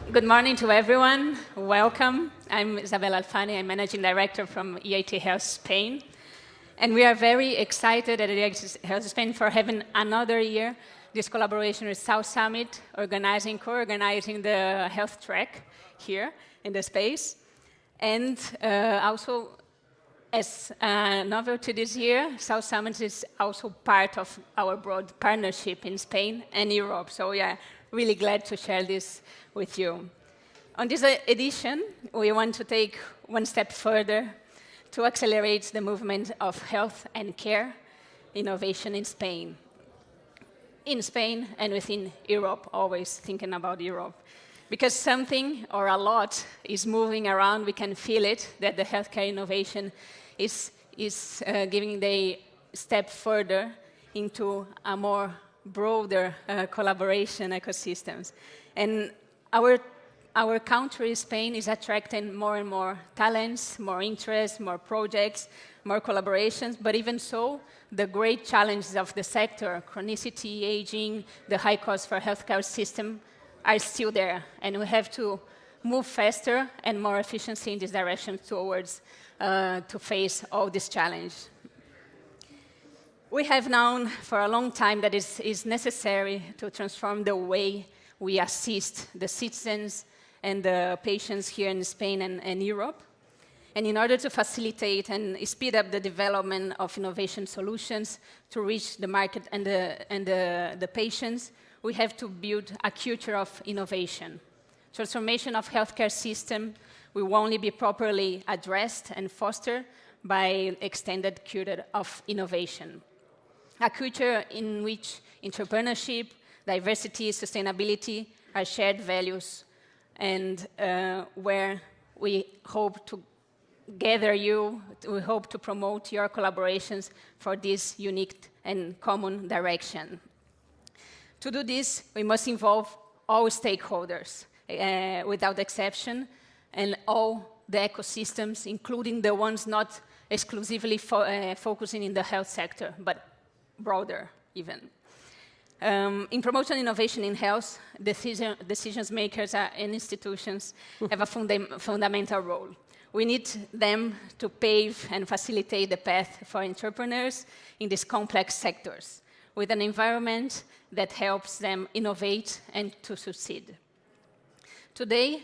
Good morning to everyone. Welcome. I'm Isabel Alfani. I'm Managing Director from EIT Health Spain. And we are very excited at EIT Health Spain for having another year this collaboration with South Summit, co-organizing the health track here in the space. And also, as a novelty this year, South Summit is also part of our broad partnership in Spain and Europe. So we are really glad to share this with you. On this edition, we want to take one step further to accelerate the movement of health and care innovation in Spain. In Spain and within Europe, always thinking about Europe. Because something or a lot is moving around, we can feel it, that the healthcare innovation is giving the step further into a more broader collaboration ecosystems. And our country, Spain, is attracting more and more talents, more interest, more projects, more collaborations, but even so, the great challenges of the sector, chronicity, aging, the high cost for healthcare system, are still there, and we have to move faster and more efficiency in this direction towards to face all these challenges. We have known for a long time that it is necessary to transform the way we assist the citizens and the patients here in Spain and Europe. And in order to facilitate and speed up the development of innovation solutions to reach the market and the patients, we have to build a culture of innovation. Transformation of healthcare system will only be properly addressed and fostered by extended culture of innovation. A culture in which entrepreneurship, diversity, sustainability are shared values, and where we hope to gather you, we hope to promote your collaborations for this unique and common direction. To do this, we must involve all stakeholders, without exception, and all the ecosystems, including the ones not exclusively focusing in the health sector, but broader even. In promoting innovation in health, decision makers and institutions have a fundamental role. We need them to pave and facilitate the path for entrepreneurs in these complex sectors, with an environment that helps them innovate and to succeed. Today,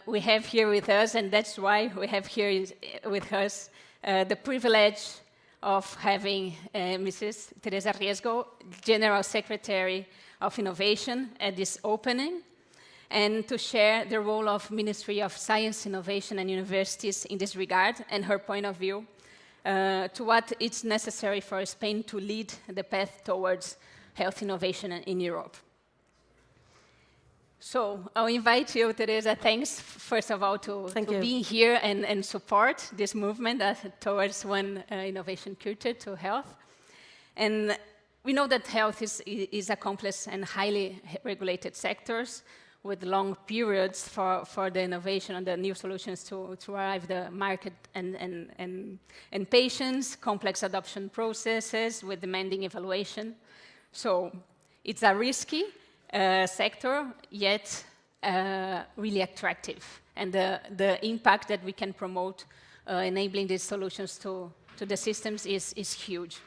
we have here with us, and that's why we have here with us the privilege of having Mrs. Teresa Riesgo, General Secretary of Innovation, at this opening, and to share the role of Ministry of Science, Innovation and Universities in this regard, and her point of view to what is necessary for Spain to lead the path towards health innovation in Europe. So I'll invite you, Teresa. Thanks, first of all, to being here and support this movement towards one innovation culture to health. And we know that health is a complex and highly regulated sector with long periods for the innovation and the new solutions to arrive the market and patients, complex adoption processes with demanding evaluation. So it's a risky sector, yet really attractive. And the impact that we can promote enabling these solutions to the systems is huge.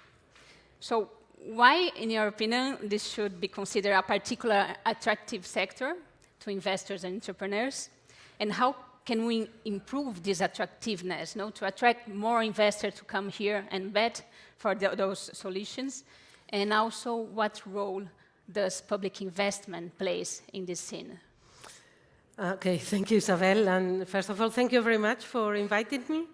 So why, in your opinion, this should be considered a particular attractive sector to investors and entrepreneurs? And how can we improve this attractiveness, to attract more investors to come here and bet for those solutions? And also, what role does public investment plays in this scene? Okay, thank you, Isabel. And first of all, thank you very much for inviting me.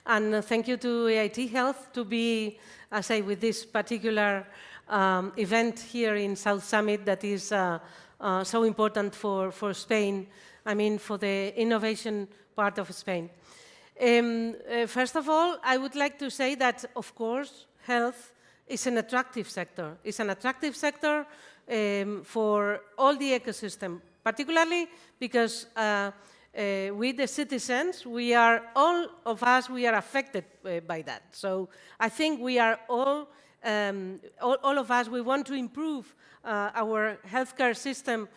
And thank you to EIT Health to be, as I say, with this particular event here in South Summit that is so important for Spain, I mean, for the innovation part of Spain. First of all, I would like to say that, of course, health is an attractive sector. It's an attractive sector for all the ecosystem, particularly because we, the citizens, all of us, we are affected by that. So I think we are all all of us, we want to improve our healthcare system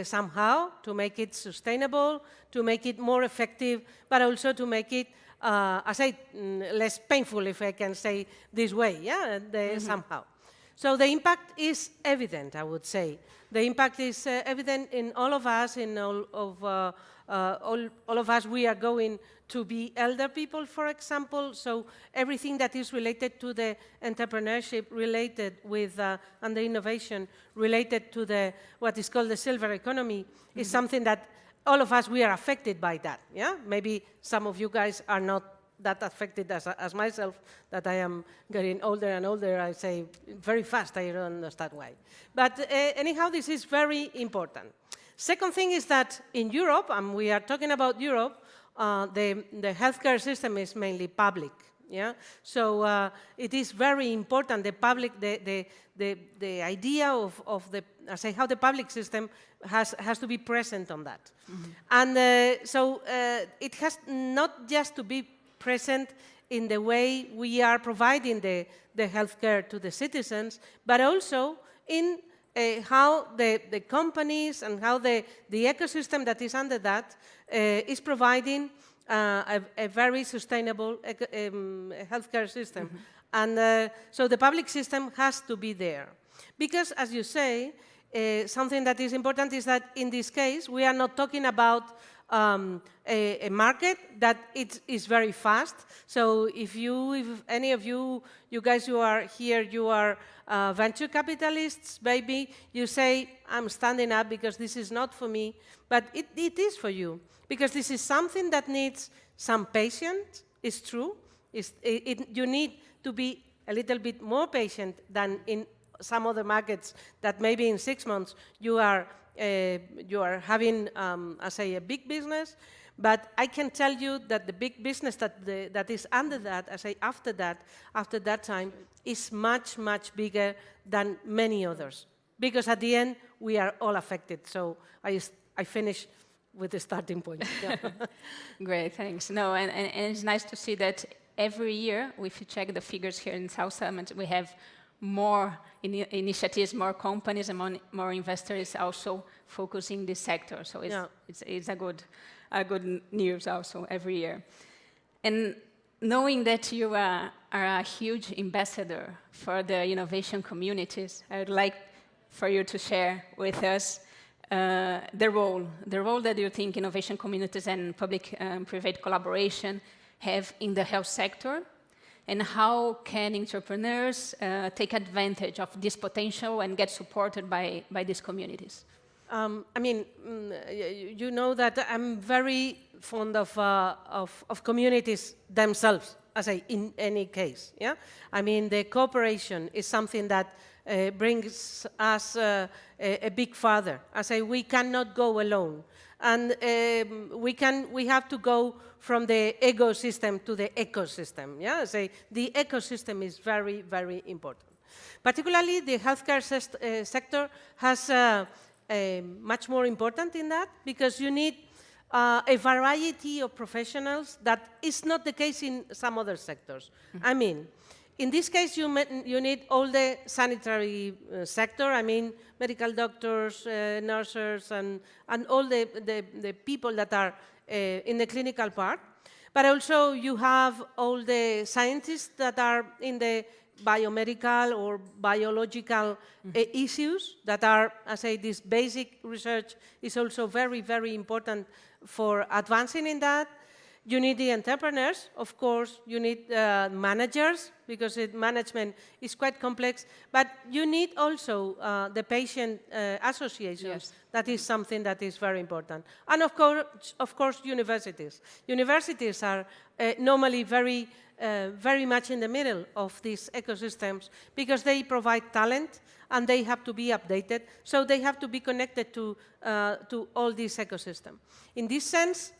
somehow, to make it sustainable, to make it more effective, but also to make it, I say, less painful, if I can say this way, yeah, somehow. So the impact is evident, I would say. The impact is evident in all of us, in all of us. We are going to be elder people, for example, so everything that is related to the entrepreneurship, related with, and the innovation related to the, what is called the silver economy, is something that all of us, we are affected by that, yeah? Maybe some of you guys are not that affected as myself, that I am getting older and older, I say very fast, I don't understand why. But anyhow, this is very important. Second thing is that in Europe, and we are talking about Europe, the healthcare system is mainly public. Yeah, so it is very important. The public, the idea of the, I say, how the public system has to be present on that, and so it has not just to be present in the way we are providing the healthcare to the citizens, but also in how the companies and how the ecosystem that is under that is providing a very sustainable healthcare system. And so the public system has to be there. Because, as you say, something that is important is that in this case, we are not talking about a market that it is very fast. So if any of you guys who are here, you are venture capitalists, maybe you say, I'm standing up because this is not for me, but it is for you. Because this is something that needs some patience, it's true. You need to be a little bit more patient than in some other markets that maybe in 6 months you are having, I say, a big business. But I can tell you that the big business that is under that, I say, after that time, is much, much bigger than many others. Because at the end, we are all affected. So I finish with the starting point. Yeah. Great, thanks. No, and it's nice to see that every year, if you check the figures here in South Summit, we have more initiatives, more companies, and more investors also focusing this sector. So it's a good news also every year. And knowing that you are a huge ambassador for the innovation communities, I would like for you to share with us the role that you think innovation communities and public-private collaboration have in the health sector, and how can entrepreneurs take advantage of this potential and get supported by these communities? I mean, you know that I'm very fond of communities themselves, as in any case. Yeah, I mean the cooperation is something that brings us a big farther. We cannot go alone, and we have to go from the ecosystem to the ecosystem. Yeah, the ecosystem is very, very important. Particularly, the healthcare sector has much more important in that, because you need a variety of professionals that is not the case in some other sectors. I mean, in this case, you need all the sanitary sector. I mean, medical doctors, nurses, and all the people that are in the clinical part. But also, you have all the scientists that are in the biomedical or biological issues that are, I say, this basic research is also very, very important for advancing in that. You need the entrepreneurs, of course. You need managers, because management is quite complex. But you need also the patient associations. Yes. That is something that is very important. And of course, universities. Universities are normally very much in the middle of these ecosystems, because they provide talent and they have to be updated. So they have to be connected to all this ecosystem. In this sense,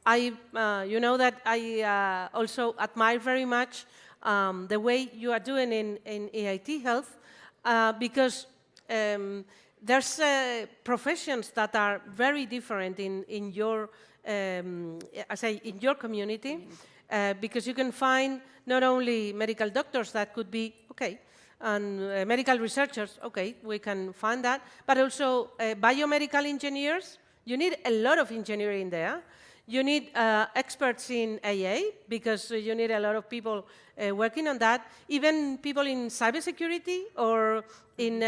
you know that I also admire very much the way you are doing in EIT Health, because there's professions that are very different in your, in your community, because you can find not only medical doctors that could be, okay, and medical researchers, okay, we can find that, but also biomedical engineers. You need a lot of engineering there. You need experts in AA, because you need a lot of people working on that, even people in cybersecurity or in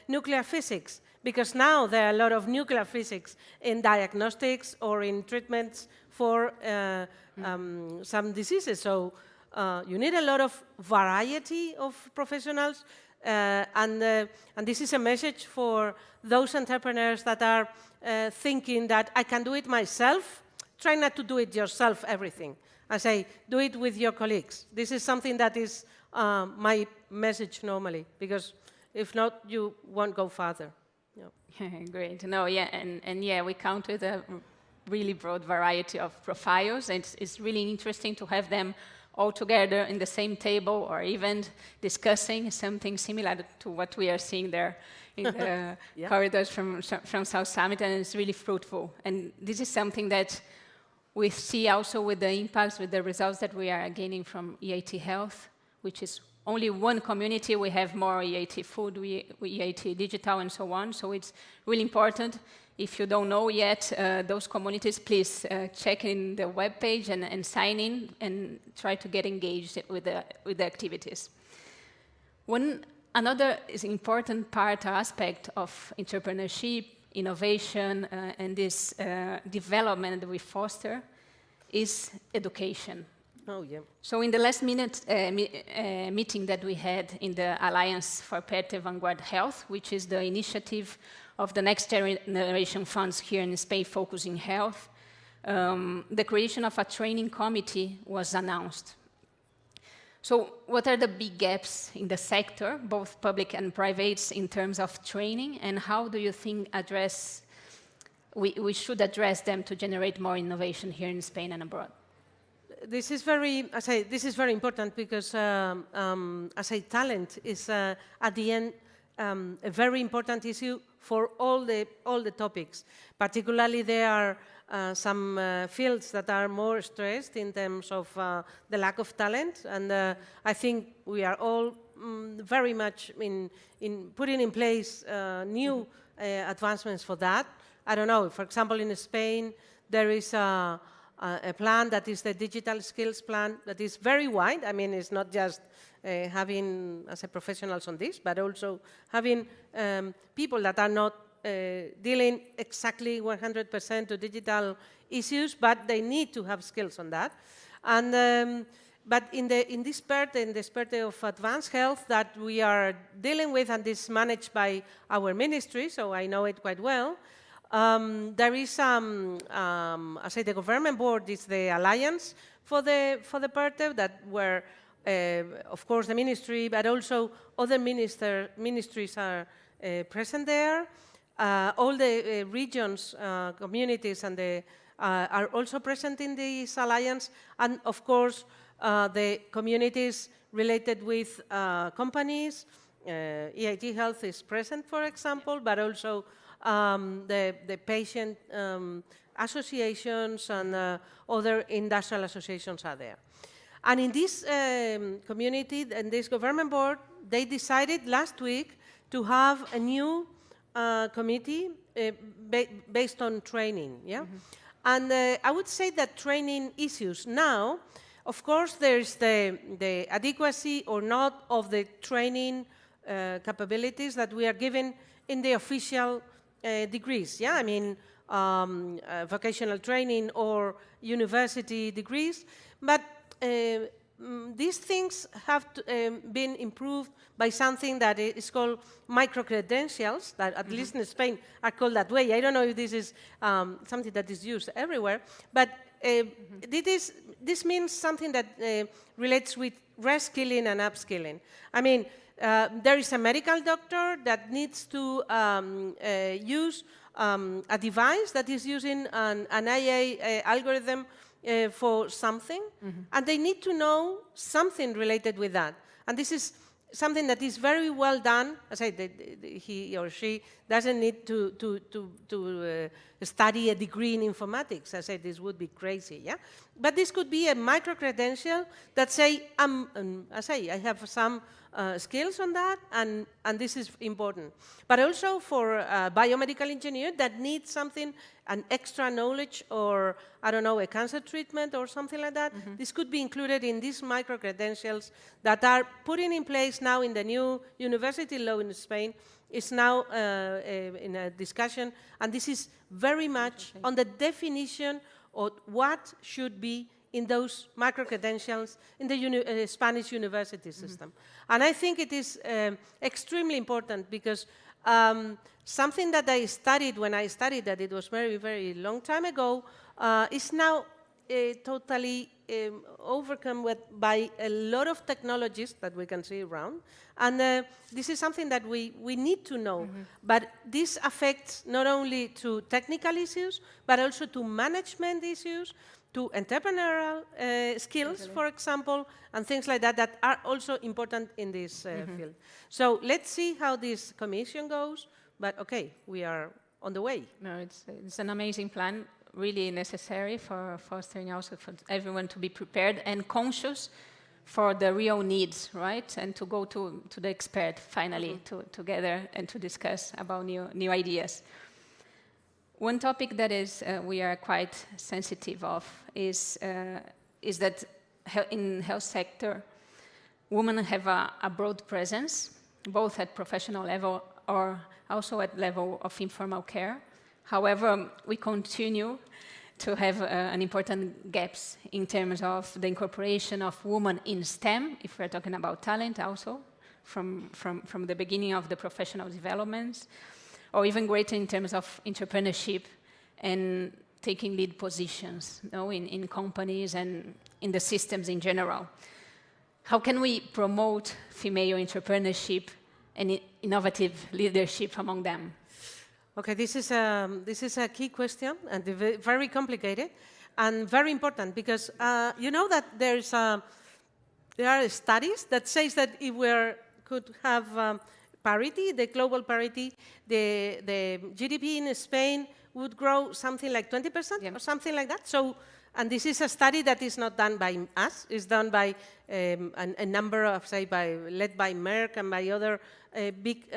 nuclear physics, because now there are a lot of nuclear physics in diagnostics or in treatments for some diseases. So you need a lot of variety of professionals, and this is a message for those entrepreneurs that are thinking that I can do it myself. Try not to do it yourself, everything. I say, do it with your colleagues. This is something that is my message normally, because if not, you won't go farther. Yeah. Great. No, yeah, and yeah, we counted a really broad variety of profiles, and it's really interesting to have them all together in the same table, or even discussing something similar to what we are seeing there in the corridors from South Summit, and it's really fruitful. And this is something that we see also with the impacts, with the results that we are gaining from EIT Health, which is only one community. We have more EIT Food, EIT Digital, and so on. So it's really important. If you don't know yet those communities, please check in the webpage and sign in and try to get engaged with the activities. Another is important part or aspect of entrepreneurship, innovation, and this development that we foster is education. Oh, yeah. So in the last meeting that we had in the Alliance for Perte Vanguard Health, which is the initiative of the Next Generation Funds here in Spain focusing health, the creation of a training committee was announced. So what are the big gaps in the sector, both public and private, in terms of training, and how do you think we should address them to generate more innovation here in Spain and abroad? This is very important, because talent is at the end a very important issue for all the topics. Particularly, there are some fields that are more stressed in terms of the lack of talent, and I think we are all very much in putting in place new advancements for that. I don't know, for example, in Spain, there is a plan that is the digital skills plan that is very wide. I mean, it's not just having professionals on this, but also having people that are not dealing exactly 100% to digital issues, but they need to have skills on that. And but in this part, in the spurt of advanced health that we are dealing with, and this is managed by our ministry, so I know it quite well. There is, I say, the government board is the alliance for the PERTE, that were, of course, the ministry, but also other ministries are present there. All the regions, communities, and are also present in this alliance, and of course, the communities related with companies. EIT Health is present, for example, but also the patient associations and other industrial associations are there. And in this community and this government board, they decided last week to have a new committee based on training. Yeah, and I would say that training issues now, of course, there's the adequacy or not of the training capabilities that we are given in the official degrees. Yeah, I mean, vocational training or university degrees, but these things have been improved by something that is called micro-credentials, that at least in Spain are called that way. I don't know if this is something that is used everywhere, but this means something that relates with reskilling and upskilling. I mean, there is a medical doctor that needs to use a device that is using an AI algorithm for something, and they need to know something related with that. And this is something that is very well done. I say he or she doesn't need to study a degree in informatics. I said this would be crazy, yeah. But this could be a micro credential that say I have some skills on that, and this is important. But also for a biomedical engineer that needs something, an extra knowledge, or, I don't know, a cancer treatment or something like that, this could be included in these micro-credentials that are putting in place now in the new university law in Spain. It's now in a discussion, and this is very much on the definition of what should be in those micro-credentials in the Spanish university system. And I think it is extremely important because something that I studied when I studied that, it was very, very long time ago, is now totally overcome by a lot of technologies that we can see around. And this is something that we need to know. But this affects not only to technical issues, but also to management issues, to entrepreneurial skills, for example, and things like that, that are also important in this field. So let's see how this commission goes, but okay, we are on the way. No, it's an amazing plan, really necessary for fostering also for everyone to be prepared and conscious for the real needs, right? And to go to the expert, finally, together and to discuss about new ideas. One topic that we are quite sensitive of is that in health sector, women have a broad presence, both at professional level or also at level of informal care. However, we continue to have an important gaps in terms of the incorporation of women in STEM, if we're talking about talent also, from the beginning of the professional developments, or even greater in terms of entrepreneurship and taking lead positions, in companies and in the systems in general. How can we promote female entrepreneurship and innovative leadership among them? Okay, this is a key question, and very complicated, and very important, because you know that there are studies that says that if we could have parity, the global parity, the GDP in Spain would grow something like 20% or something like that. So, and this is a study that is not done by us, it's done by a number of, say, led by Merck and by other big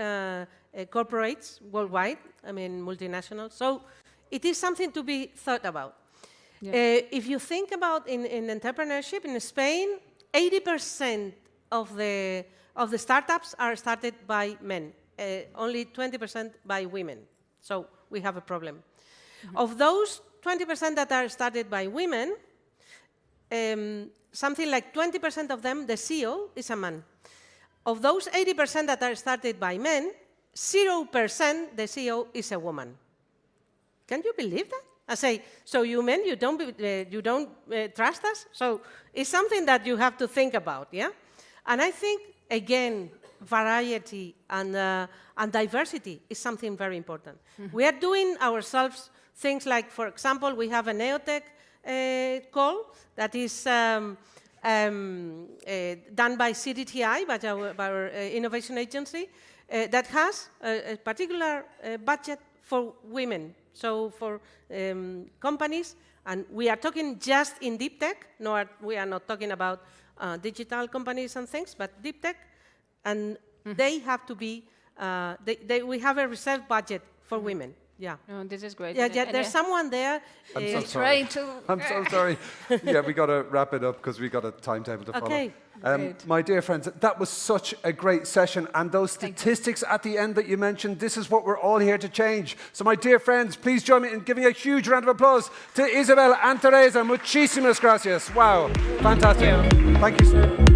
corporates worldwide, I mean, multinational. So it is something to be thought about. Yeah. If you think about in entrepreneurship in Spain, 80% of the startups are started by men, only 20% by women. So we have a problem. Of those 20% that are started by women, something like 20% of them, the CEO is a man. Of those 80% that are started by men, 0% the CEO is a woman. Can you believe that? I say, so you men, you don't trust us? So it's something that you have to think about, yeah? And I think, again, variety and diversity is something very important. We are doing ourselves things like, for example, we have a Neotech call that is done by CDTI, by our innovation agency, that has a particular budget for women, so for companies, and we are talking just in deep tech. No, we are not talking about digital companies and things, but deep tech, and they have to be, we have a reserved budget for women. Yeah. Oh, this is great. Yeah, there's someone there. I'm so sorry. I'm so sorry. Yeah, we got to wrap it up because we got a timetable to follow. Okay. My dear friends, that was such a great session, and those statistics at the end that you mentioned, this is what we're all here to change. So my dear friends, please join me in giving a huge round of applause to Isabel and Teresa. Muchísimas gracias. Wow, fantastic. Thank you.